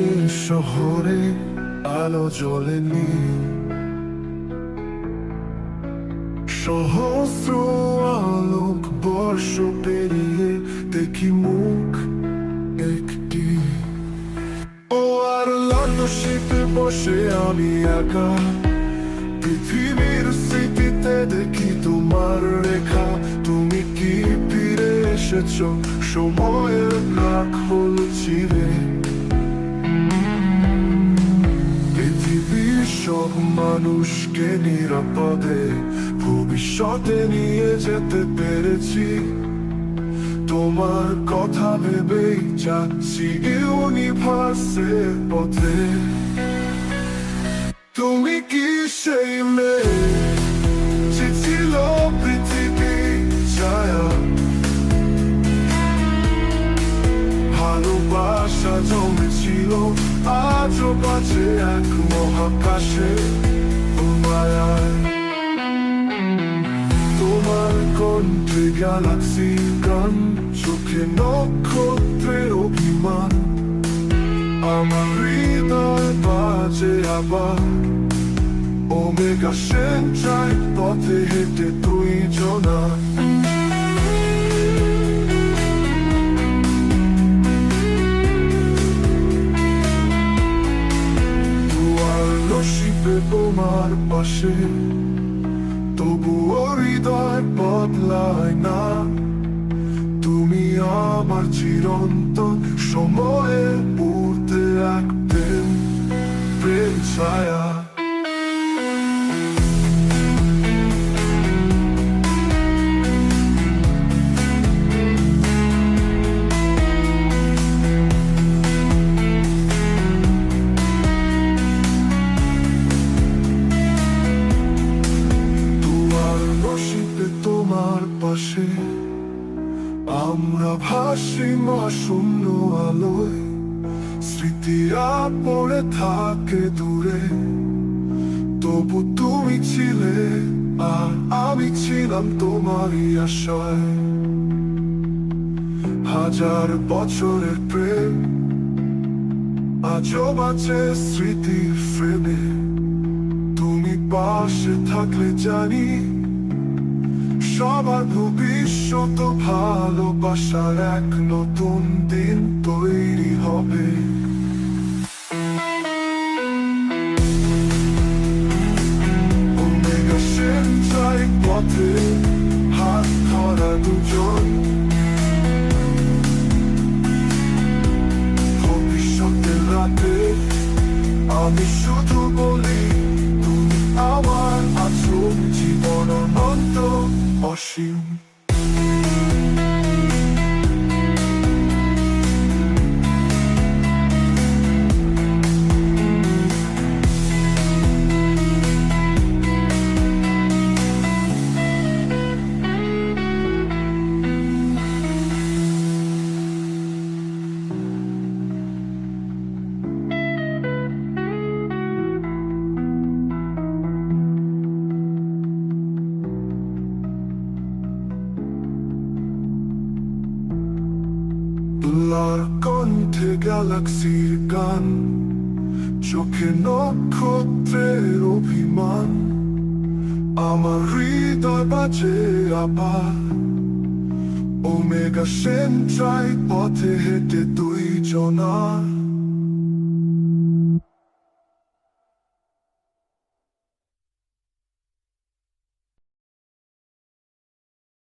পাশের শহরে আলো জ্বলেনি, সহস্র আলোক বর্ষ পেরিয়ে দেখি মুখ একটি। ও আর লন্ডশিপে বসে আমি একা, পৃথিবীর স্মৃতিতে দেখি তোমার রেখা। তুমি কি ফিরে এসেছো সময়ের রাখ হল চিরে? পৃথিবীর সব মানুষকে নিরাপদে ভবিষ্যতে নিয়ে যেতে পেরেছি। তোমার কথা ভেবেই যাচ্ছি ইউনিভার্সের পথে। তুমি কি সেই মেয়ে যে ছিল পৃথিবীর ছায়া? ভালোবাসা জমেছিল আজও বাজে এক মহাকাশে মায়ায়। তোমার কণ্ঠে গ্যালাক্সি গান, চোখে নক্ষত্রের অভিমান। আমার হৃদয় বাজে আবার ওমেগা সেন্ট্রাল পথে হেঁটে দুইজনা। শিপে তোমার পাশে তবুও হৃদয় বদলায় না। তুমি আমার চিরন্তন সময়ে পড়তে একদিন প্রেম ছায়া। তোমার পাশে আমরা ভাসি মহাশূন্য আলোয়, স্মৃতি পড়ে থাকে দূরে। তবু তুমি ছিলে আর আমি ছিলাম তোমারই আশায়। হাজার বছরের প্রেম আজও বাঁচে স্মৃতির ফ্রেমে। তুমি পাশে থাকলে জানি সবার ভবিষ্যৎ ভালোবাসার এক নতুন দিন তৈরি হবে। ওমেগা সেন্ট্রাল পথে হাত ধরা দুজন, ভবিষ্যতের রাতে আমি শুধু বলি তুমি আমার আছো, জীবন অনন্ত অসীম। তোমার কণ্ঠে গ্যালাক্সির গান, চোখে নক্ষত্রের অভিমান। আমার হৃদয় বাজে আবার ওমেগা সেন্ট্রাল পথে হেঁটে দুইজনা।